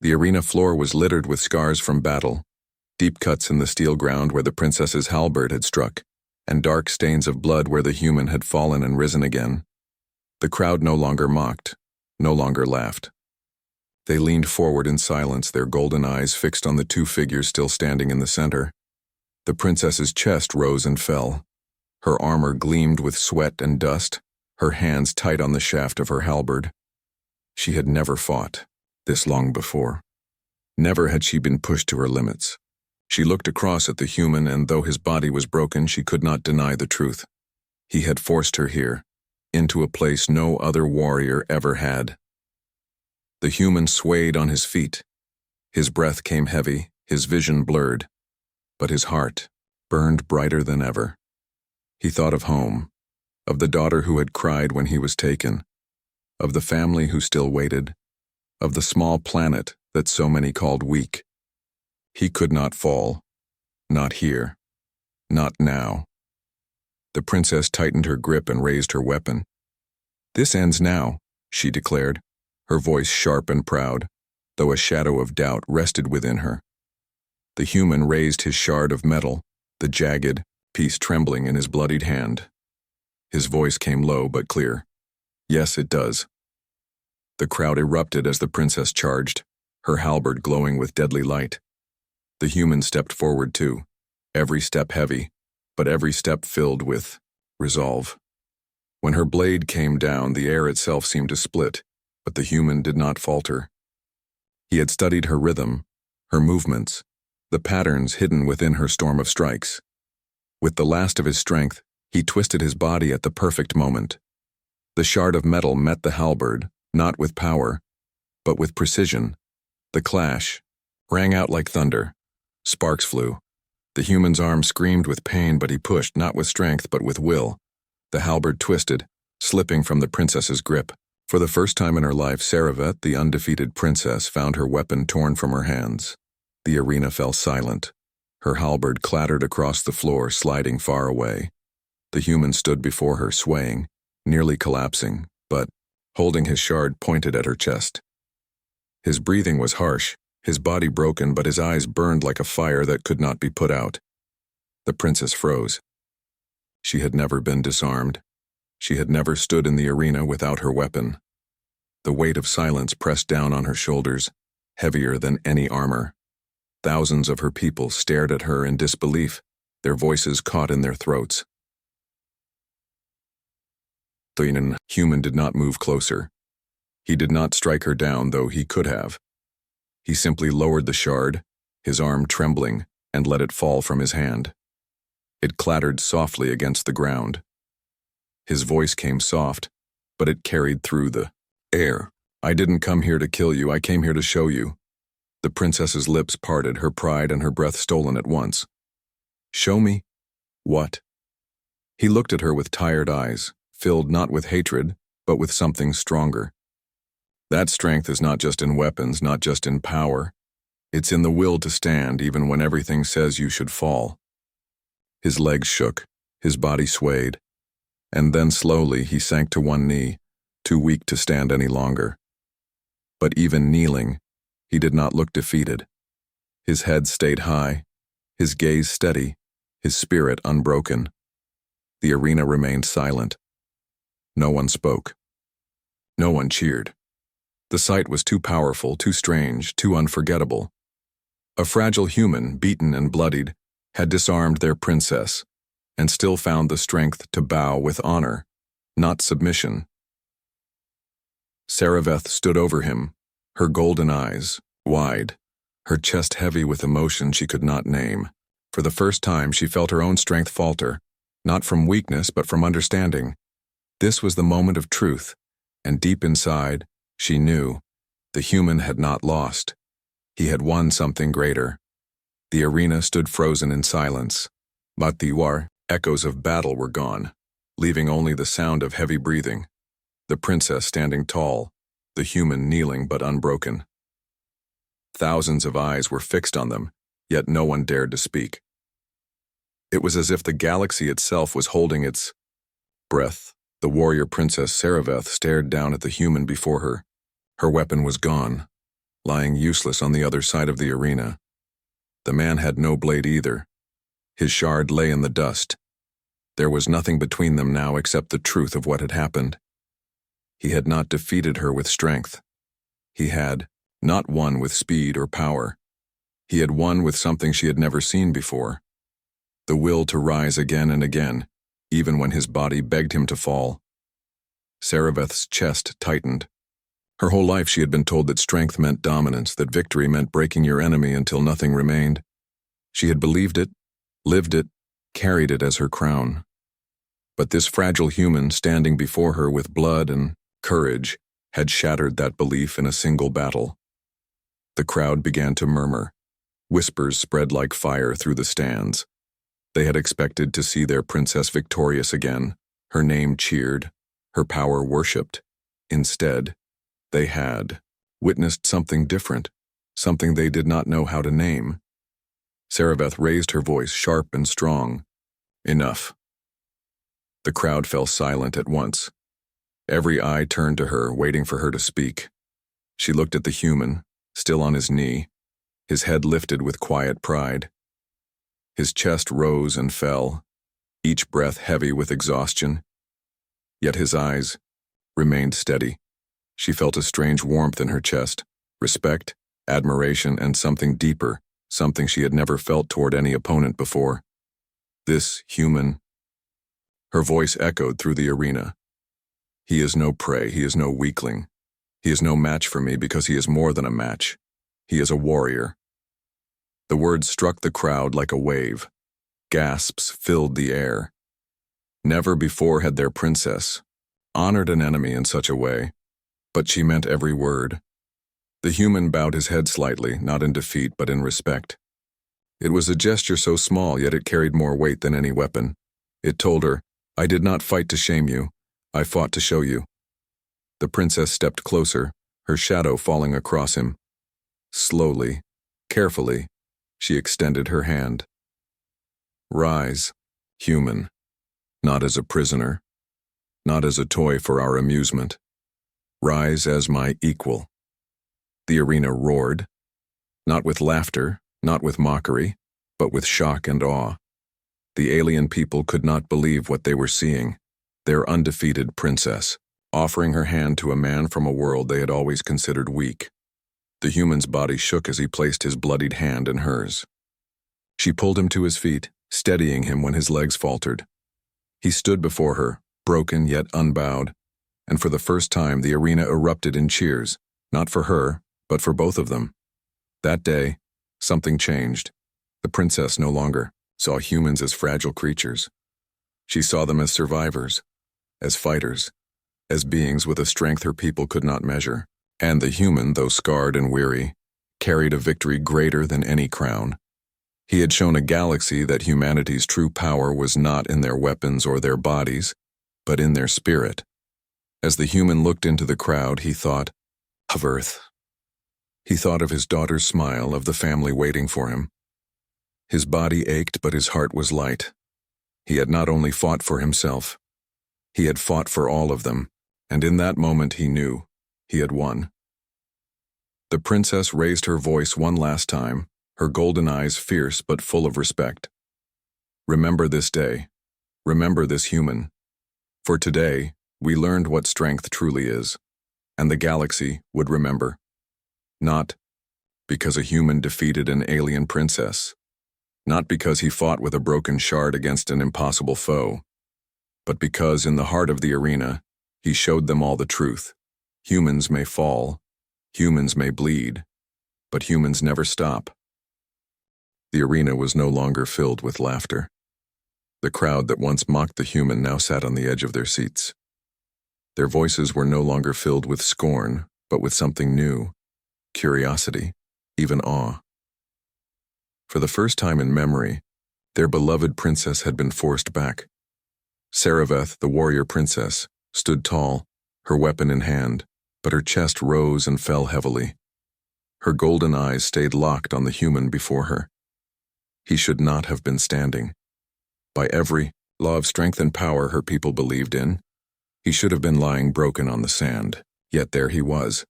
The arena floor was littered with scars from battle, deep cuts in the steel ground where the princess's halberd had struck, and dark stains of blood where the human had fallen and risen again. The crowd no longer mocked, no longer laughed. They leaned forward in silence, their golden eyes fixed on the two figures still standing in the center. The princess's chest rose and fell. Her armor gleamed with sweat and dust, her hands tight on the shaft of her halberd. She had never fought this long before. Never had she been pushed to her limits. She looked across at the human, and though his body was broken, she could not deny the truth. He had forced her here, into a place no other warrior ever had. The human swayed on his feet. His breath came heavy, his vision blurred, but his heart burned brighter than ever. He thought of home, of the daughter who had cried when he was taken, of the family who still waited, of the small planet that so many called weak. He could not fall. Not here. Not now. The princess tightened her grip and raised her weapon. "This ends now," she declared, her voice sharp and proud, though a shadow of doubt rested within her. The human raised his shard of metal, the jagged piece trembling in his bloodied hand. His voice came low but clear. "Yes, it does." The crowd erupted as the princess charged, her halberd glowing with deadly light. The human stepped forward too, every step heavy, but every step filled with resolve. When her blade came down, the air itself seemed to split, but the human did not falter. He had studied her rhythm, her movements, the patterns hidden within her storm of strikes. With the last of his strength, he twisted his body at the perfect moment. The shard of metal met the halberd, not with power, but with precision. The clash rang out like thunder. Sparks flew. The human's arm screamed with pain, but he pushed, not with strength, but with will. The halberd twisted, slipping from the princess's grip. For the first time in her life, Saravet, the undefeated princess, found her weapon torn from her hands. The arena fell silent. Her halberd clattered across the floor, sliding far away. The human stood before her, swaying, nearly collapsing, but holding his shard pointed at her chest. His breathing was harsh, his body broken, but his eyes burned like a fire that could not be put out. The princess froze. She had never been disarmed. She had never stood in the arena without her weapon. The weight of silence pressed down on her shoulders, heavier than any armor. Thousands of her people stared at her in disbelief, their voices caught in their throats. The human did not move closer. He did not strike her down, though he could have. He simply lowered the shard, his arm trembling, and let it fall from his hand. It clattered softly against the ground. His voice came soft, but it carried through the air. "I didn't come here to kill you, I came here to show you." The princess's lips parted, her pride and her breath stolen at once. "Show me? What?" He looked at her with tired eyes, filled not with hatred, but with something stronger. That strength is not just in weapons, not just in power. It's in the will to stand even when everything says you should fall. His legs shook, his body swayed, and then slowly he sank to one knee, too weak to stand any longer. But even kneeling, he did not look defeated. His head stayed high, his gaze steady, his spirit unbroken. The arena remained silent. No one spoke. No one cheered. The sight was too powerful, too strange, too unforgettable. A fragile human, beaten and bloodied, had disarmed their princess, and still found the strength to bow with honor, not submission. Saravet stood over him, her golden eyes wide, her chest heavy with emotion she could not name. For the first time she felt her own strength falter, not from weakness but from understanding. This was the moment of truth, and deep inside, she knew the human had not lost. He had won something greater. The arena stood frozen in silence. But the echoes of battle were gone, leaving only the sound of heavy breathing. The princess standing tall, the human kneeling but unbroken. Thousands of eyes were fixed on them, yet no one dared to speak. It was as if the galaxy itself was holding its breath. The warrior princess Saravet stared down at the human before her. Her weapon was gone. lying useless on the other side of the arena. The man had no blade either. His shard lay in the dust. There was nothing between them now except the truth of what had happened. He had not defeated her with strength. He had not won with speed or power. He had won with something she had never seen before. The will to rise again and again, even when his body begged him to fall. Sareveth's chest tightened. Her whole life she had been told that strength meant dominance, that victory meant breaking your enemy until nothing remained. She had believed it, lived it, carried it as her crown. But this fragile human standing before her with blood and courage had shattered that belief in a single battle. The crowd began to murmur. Whispers spread like fire through the stands. They had expected to see their princess victorious again, her name cheered, her power worshipped. Instead, they had witnessed something different, something they did not know how to name. Sareveth raised her voice, sharp and strong. Enough. The crowd fell silent at once. Every eye turned to her, waiting for her to speak. She looked at the human, still on his knee, his head lifted with quiet pride. His chest rose and fell, each breath heavy with exhaustion. Yet his eyes remained steady. She felt a strange warmth in her chest, respect, admiration, and something deeper, something she had never felt toward any opponent before. This human. Her voice echoed through the arena. He is no prey, he is no weakling. He is no match for me because he is more than a match. He is a warrior. The words struck the crowd like a wave. Gasps filled the air. Never before had their princess honored an enemy in such a way, but she meant every word. The human bowed his head slightly, not in defeat but in respect. It was a gesture so small, yet it carried more weight than any weapon. It told her, I did not fight to shame you, I fought to show you. The princess stepped closer, her shadow falling across him. Slowly, carefully, she extended her hand. Rise, human, not as a prisoner, not as a toy for our amusement. Rise as my equal. The arena roared, not with laughter, not with mockery, but with shock and awe. The alien people could not believe what they were seeing. Their undefeated princess, offering her hand to a man from a world they had always considered weak. The human's body shook as he placed his bloodied hand in hers. She pulled him to his feet, steadying him when his legs faltered. He stood before her, broken yet unbowed, and for the first time the arena erupted in cheers, not for her, but for both of them. That day, something changed. The princess no longer saw humans as fragile creatures. She saw them as survivors, as fighters, as beings with a strength her people could not measure. And the human, though scarred and weary, carried a victory greater than any crown. He had shown a galaxy that humanity's true power was not in their weapons or their bodies, but in their spirit. As the human looked into the crowd, he thought of Earth. He thought of his daughter's smile, of the family waiting for him. His body ached, but his heart was light. He had not only fought for himself, he had fought for all of them, and in that moment he knew he had won. The princess raised her voice one last time, her golden eyes fierce but full of respect. Remember this day. Remember this human. For today, we learned what strength truly is, and the galaxy would remember. Not because a human defeated an alien princess, not because he fought with a broken shard against an impossible foe, but because in the heart of the arena, he showed them all the truth. Humans may fall, humans may bleed, but humans never stop. The arena was no longer filled with laughter. The crowd that once mocked the human now sat on the edge of their seats. Their voices were no longer filled with scorn, but with something new, curiosity, even awe. For the first time in memory, their beloved princess had been forced back. Sareveth, the warrior princess, stood tall, her weapon in hand, but her chest rose and fell heavily. Her golden eyes stayed locked on the human before her. He should not have been standing. By every law of strength and power her people believed in, he should have been lying broken on the sand. Yet there he was,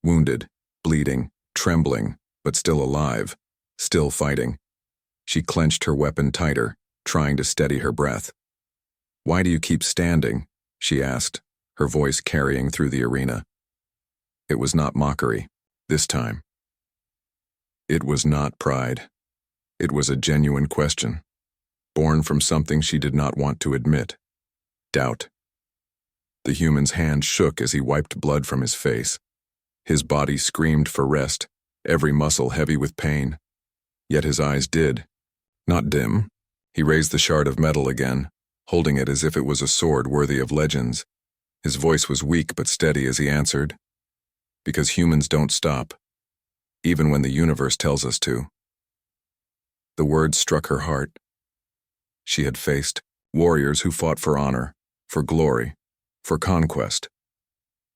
wounded, bleeding, trembling, but still alive, still fighting. She clenched her weapon tighter, trying to steady her breath. "Why do you keep standing?" she asked, her voice carrying through the arena. It was not mockery, this time. It was not pride. It was a genuine question, born from something she did not want to admit: doubt. The human's hand shook as he wiped blood from his face. His body screamed for rest, every muscle heavy with pain. Yet his eyes did not dim. He raised the shard of metal again, holding it as if it was a sword worthy of legends. His voice was weak but steady as he answered, "Because humans don't stop, even when the universe tells us to." The words struck her heart. She had faced warriors who fought for honor, for glory, for conquest.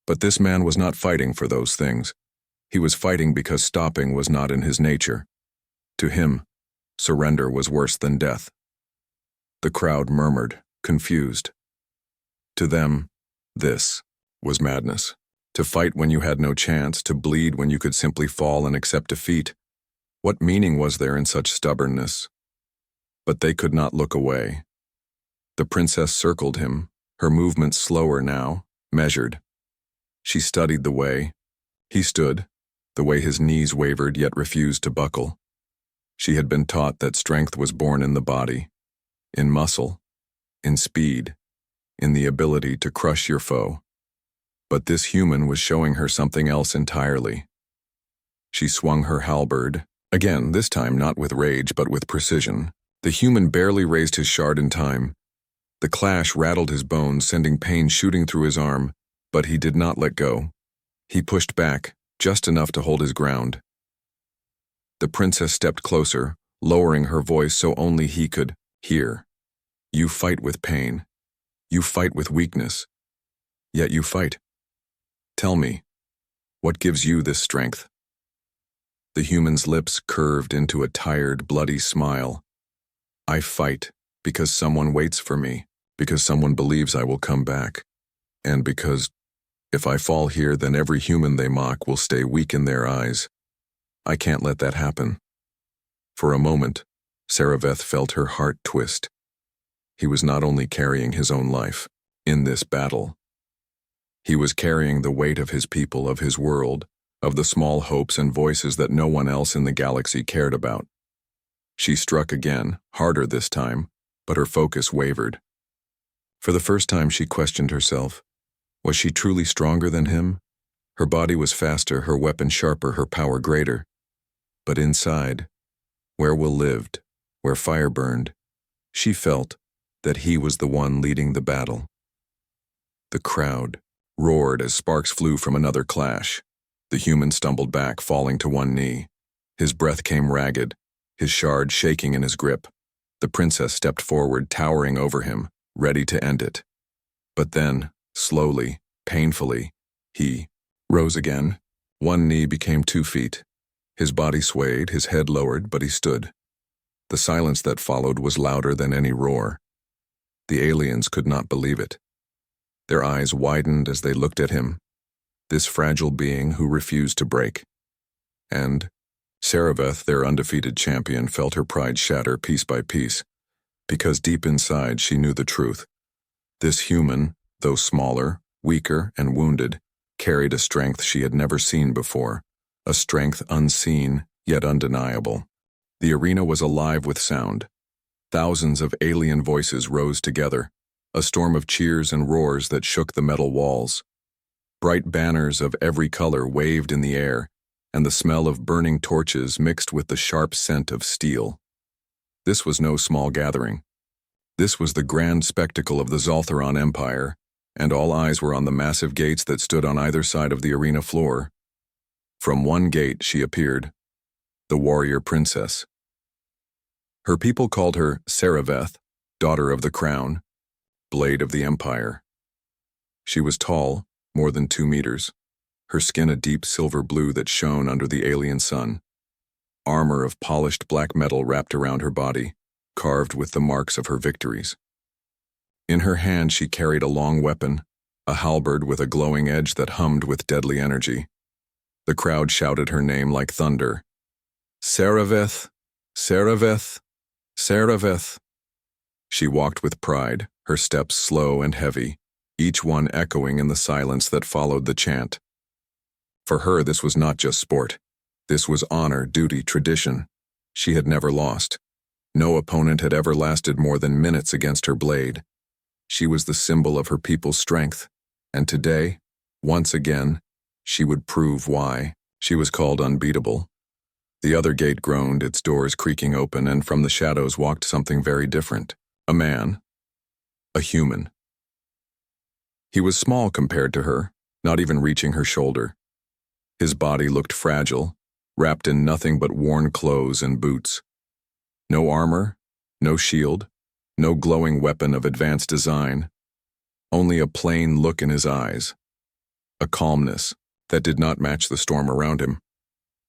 But this man was not fighting for those things. He was fighting because stopping was not in his nature. To him, surrender was worse than death. The crowd murmured, confused. To them, this was madness. To fight when you had no chance, to bleed when you could simply fall and accept defeat. What meaning was there in such stubbornness? But they could not look away. The princess circled him, her movements slower now, measured. She studied the way he stood, the way his knees wavered yet refused to buckle. She had been taught that strength was born in the body, in muscle, in speed, in the ability to crush your foe. But this human was showing her something else entirely. She swung her halberd, again, this time not with rage but with precision. The human barely raised his shard in time. The clash rattled his bones, sending pain shooting through his arm, but he did not let go. He pushed back, just enough to hold his ground. The princess stepped closer, lowering her voice so only he could hear. "You fight with pain. You fight with weakness. Yet you fight. Tell me, what gives you this strength?" The human's lips curved into a tired, bloody smile. "I fight because someone waits for me, because someone believes I will come back, and because if I fall here, then every human they mock will stay weak in their eyes. I can't let that happen." For a moment, Sareveth felt her heart twist. He was not only carrying his own life in this battle. He was carrying the weight of his people, of his world, of the small hopes and voices that no one else in the galaxy cared about. She struck again, harder this time, but her focus wavered. For the first time she questioned herself. Was she truly stronger than him? Her body was faster, her weapon sharper, her power greater. But inside, where Will lived, where fire burned, she felt that he was the one leading the battle. The crowd roared as sparks flew from another clash. The human stumbled back, falling to one knee. His breath came ragged, his shard shaking in his grip. The princess stepped forward, towering over him, ready to end it. But then, slowly, painfully, he rose again. One knee became 2 feet. His body swayed, his head lowered, but he stood. The silence that followed was louder than any roar. The aliens could not believe it. Their eyes widened as they looked at him, this fragile being who refused to break. And Sareveth, their undefeated champion, felt her pride shatter piece by piece, because deep inside she knew the truth. This human, though smaller, weaker, and wounded, carried a strength she had never seen before, a strength unseen yet undeniable. The arena was alive with sound. Thousands of alien voices rose together, a storm of cheers and roars that shook the metal walls. Bright banners of every color waved in the air, and the smell of burning torches mixed with the sharp scent of steel. This was no small gathering. This was the grand spectacle of the Zaltharon Empire, and all eyes were on the massive gates that stood on either side of the arena floor. From one gate she appeared, the warrior princess. Her people called her Sareveth, daughter of the crown, blade of the empire. She was tall, more than 2 meters, her skin a deep silver blue that shone under the alien sun. Armor of polished black metal wrapped around her body, carved with the marks of her victories. In her hand she carried a long weapon, a halberd with a glowing edge that hummed with deadly energy. The crowd shouted her name like thunder. Saraveth, Saraveth, Saraveth. She walked with pride, her steps slow and heavy, each one echoing in the silence that followed the chant. For her, this was not just sport. This was honor, duty, tradition. She had never lost. No opponent had ever lasted more than minutes against her blade. She was the symbol of her people's strength, and today, once again, she would prove why. She was called unbeatable. The other gate groaned, its doors creaking open, and from the shadows walked something very different. A man. A human. He was small compared to her, not even reaching her shoulder. His body looked fragile, wrapped in nothing but worn clothes and boots. No armor, no shield, no glowing weapon of advanced design. Only a plain look in his eyes. A calmness that did not match the storm around him.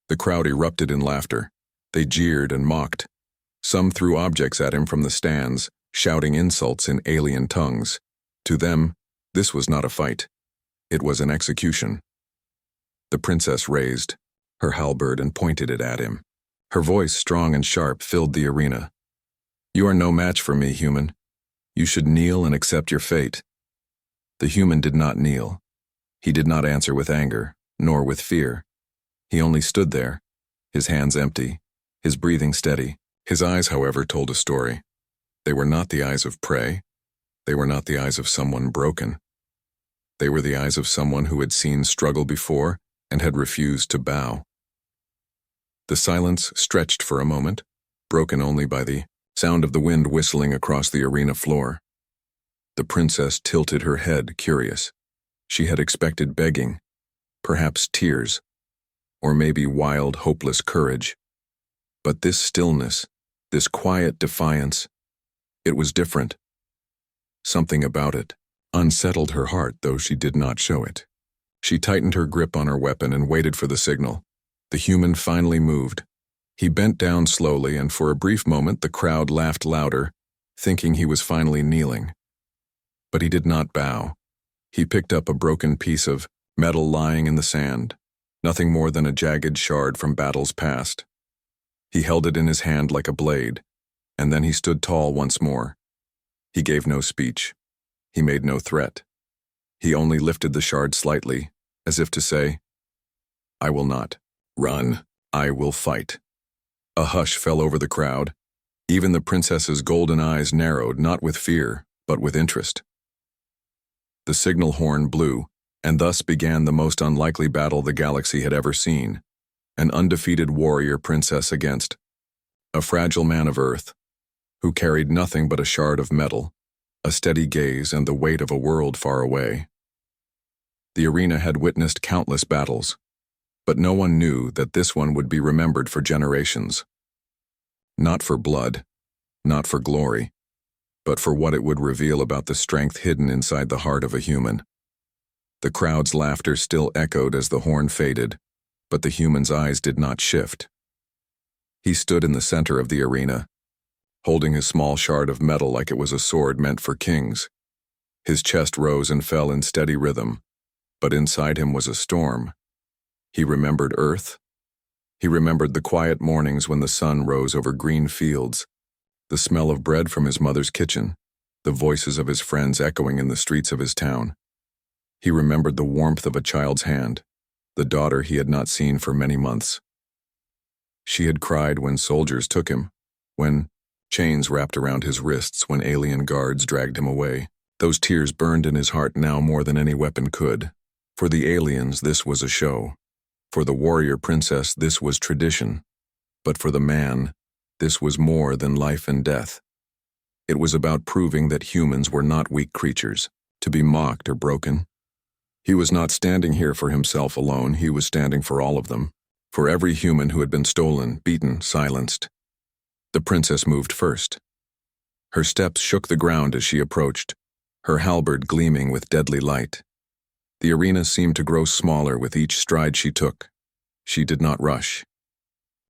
The crowd erupted in laughter. They jeered and mocked. Some threw objects at him from the stands, shouting insults in alien tongues. To them, this was not a fight. It was an execution. The princess raised her halberd and pointed it at him. Her voice, strong and sharp, filled the arena. "You are no match for me, human. You should kneel and accept your fate." The human did not kneel. He did not answer with anger, nor with fear. He only stood there, his hands empty, his breathing steady. His eyes, however, told a story. They were not the eyes of prey. They were not the eyes of someone broken. They were the eyes of someone who had seen struggle before and had refused to bow. The silence stretched for a moment, broken only by the sound of the wind whistling across the arena floor. The princess tilted her head, curious. She had expected begging, perhaps tears, or maybe wild, hopeless courage. But this stillness, this quiet defiance, it was different. Something about it unsettled her heart, though she did not show it. She tightened her grip on her weapon and waited for the signal. The human finally moved. He bent down slowly, and for a brief moment the crowd laughed louder, thinking he was finally kneeling. But he did not bow. He picked up a broken piece of metal lying in the sand, nothing more than a jagged shard from battles past. He held it in his hand like a blade, and then he stood tall once more. He gave no speech. He made no threat. He only lifted the shard slightly, as if to say, "I will not run. I will fight." A hush fell over the crowd. Even the princess's golden eyes narrowed, not with fear, but with interest. The signal horn blew, and thus began the most unlikely battle the galaxy had ever seen. An undefeated warrior princess against a fragile man of Earth, who carried nothing but a shard of metal, a steady gaze, and the weight of a world far away. The arena had witnessed countless battles, but no one knew that this one would be remembered for generations. Not for blood, not for glory, but for what it would reveal about the strength hidden inside the heart of a human. The crowd's laughter still echoed as the horn faded, but the human's eyes did not shift. He stood in the center of the arena, holding his small shard of metal like it was a sword meant for kings. His chest rose and fell in steady rhythm, but inside him was a storm. He remembered Earth. He remembered the quiet mornings when the sun rose over green fields, the smell of bread from his mother's kitchen, the voices of his friends echoing in the streets of his town. He remembered the warmth of a child's hand, the daughter he had not seen for many months. She had cried when soldiers took him, when chains wrapped around his wrists, when alien guards dragged him away. Those tears burned in his heart now more than any weapon could. For the aliens, this was a show. For the warrior princess, this was tradition. But for the man, this was more than life and death. It was about proving that humans were not weak creatures, to be mocked or broken. He was not standing here for himself alone, he was standing for all of them, for every human who had been stolen, beaten, silenced. The princess moved first. Her steps shook the ground as she approached, her halberd gleaming with deadly light. The arena seemed to grow smaller with each stride she took. She did not rush.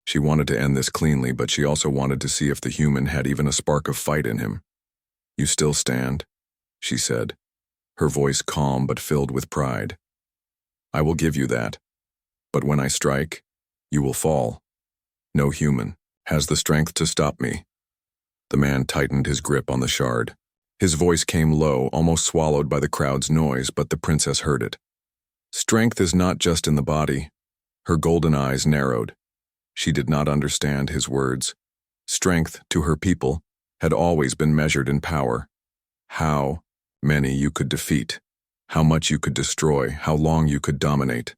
She wanted to end this cleanly, but she also wanted to see if the human had even a spark of fight in him. "You still stand," she said, her voice calm but filled with pride. "I will give you that. But when I strike, you will fall. No human has the strength to stop me." The man tightened his grip on the shard. His voice came low, almost swallowed by the crowd's noise, but the princess heard it. Strength is not just in the body. Her golden eyes narrowed. She did not understand his words. Strength, to her people, had always been measured in power. How many you could defeat, how much you could destroy, how long you could dominate.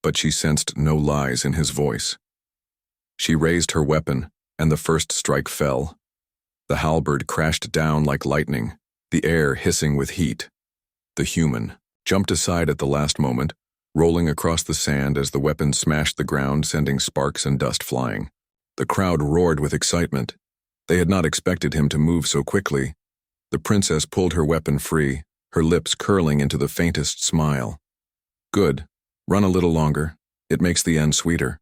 But she sensed no lies in his voice. She raised her weapon, and the first strike fell. The halberd crashed down like lightning, the air hissing with heat. The human jumped aside at the last moment, rolling across the sand as the weapon smashed the ground, sending sparks and dust flying. The crowd roared with excitement. They had not expected him to move so quickly. The princess pulled her weapon free, her lips curling into the faintest smile. "Good. Run a little longer. It makes the end sweeter."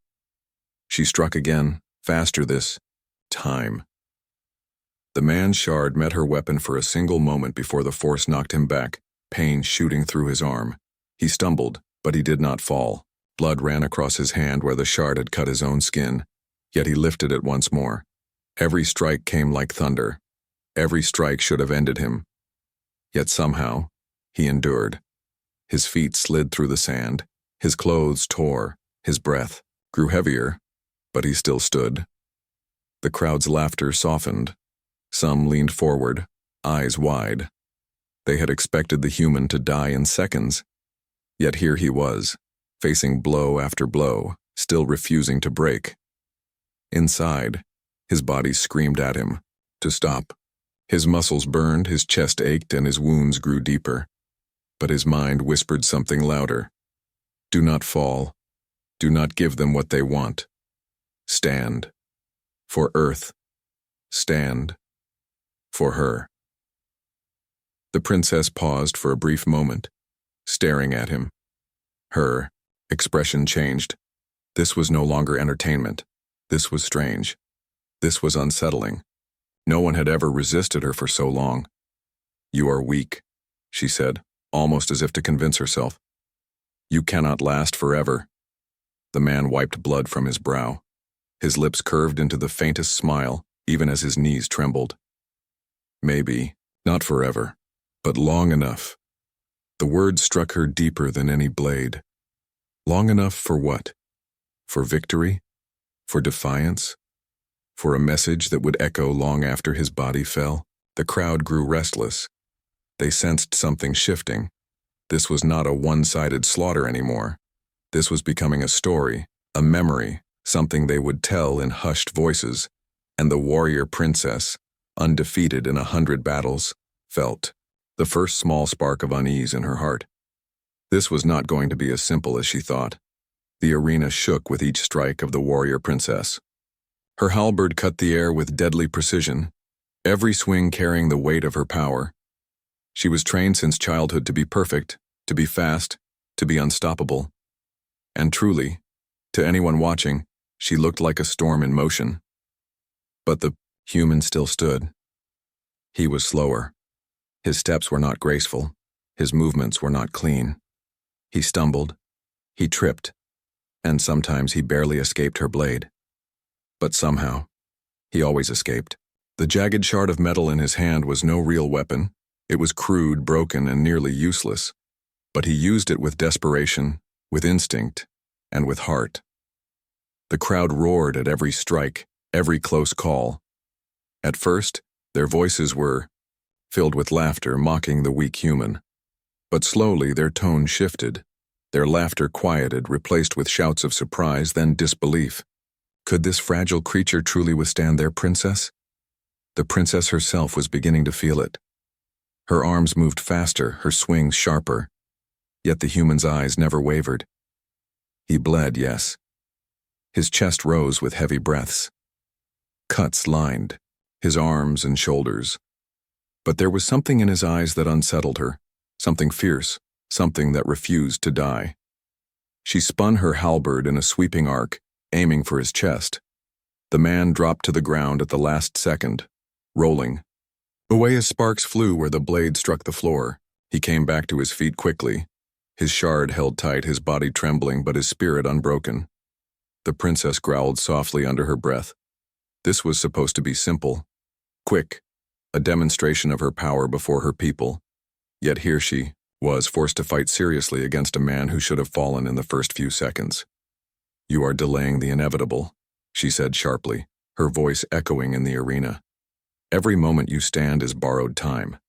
She struck again, faster this time. The man's shard met her weapon for a single moment before the force knocked him back, pain shooting through his arm. He stumbled, but he did not fall. Blood ran across his hand where the shard had cut his own skin, yet he lifted it once more. Every strike came like thunder. Every strike should have ended him. Yet somehow, he endured. His feet slid through the sand, his clothes tore, his breath grew heavier, but he still stood. The crowd's laughter softened. Some leaned forward, eyes wide. They had expected the human to die in seconds. Yet here he was, facing blow after blow, still refusing to break. Inside, his body screamed at him to stop. His muscles burned, his chest ached, and his wounds grew deeper. But his mind whispered something louder. "Do not fall. Do not give them what they want. Stand. For Earth. Stand. For her." The princess paused for a brief moment, staring at him. Her expression changed. This was no longer entertainment. This was strange. This was unsettling. No one had ever resisted her for so long. "You are weak," she said, almost as if to convince herself. "You cannot last forever." The man wiped blood from his brow. His lips curved into the faintest smile, even as his knees trembled. "Maybe, not forever, but long enough." The word struck her deeper than any blade. Long enough for what? For victory? For defiance? For a message that would echo long after his body fell? The crowd grew restless. They sensed something shifting. This was not a one-sided slaughter anymore. This was becoming a story, a memory, something they would tell in hushed voices, and the warrior princess, undefeated in 100 battles, felt the first small spark of unease in her heart. This was not going to be as simple as she thought. The arena shook with each strike of the warrior princess. Her halberd cut the air with deadly precision, every swing carrying the weight of her power. She was trained since childhood to be perfect, to be fast, to be unstoppable. And truly, to anyone watching, she looked like a storm in motion. But the human still stood. He was slower. His steps were not graceful. His movements were not clean. He stumbled. He tripped. And sometimes he barely escaped her blade. But somehow, he always escaped. The jagged shard of metal in his hand was no real weapon. It was crude, broken, and nearly useless. But he used it with desperation, with instinct, and with heart. The crowd roared at every strike, every close call. At first, their voices were filled with laughter, mocking the weak human. But slowly their tone shifted. Their laughter quieted, replaced with shouts of surprise, then disbelief. Could this fragile creature truly withstand their princess? The princess herself was beginning to feel it. Her arms moved faster, her swings sharper. Yet the human's eyes never wavered. He bled, yes. His chest rose with heavy breaths. Cuts lined his arms and shoulders. But there was something in his eyes that unsettled her, something fierce, something that refused to die. She spun her halberd in a sweeping arc, aiming for his chest. The man dropped to the ground at the last second, rolling. Away as sparks flew where the blade struck the floor, he came back to his feet quickly, His shard held tight, his body trembling, but his spirit unbroken. The princess growled softly under her breath. This was supposed to be simple, quick, a demonstration of her power before her people. Yet here she was, forced to fight seriously against a man who should have fallen in the first few seconds. "You are delaying the inevitable," she said sharply, her voice echoing in the arena. "Every moment you stand is borrowed time."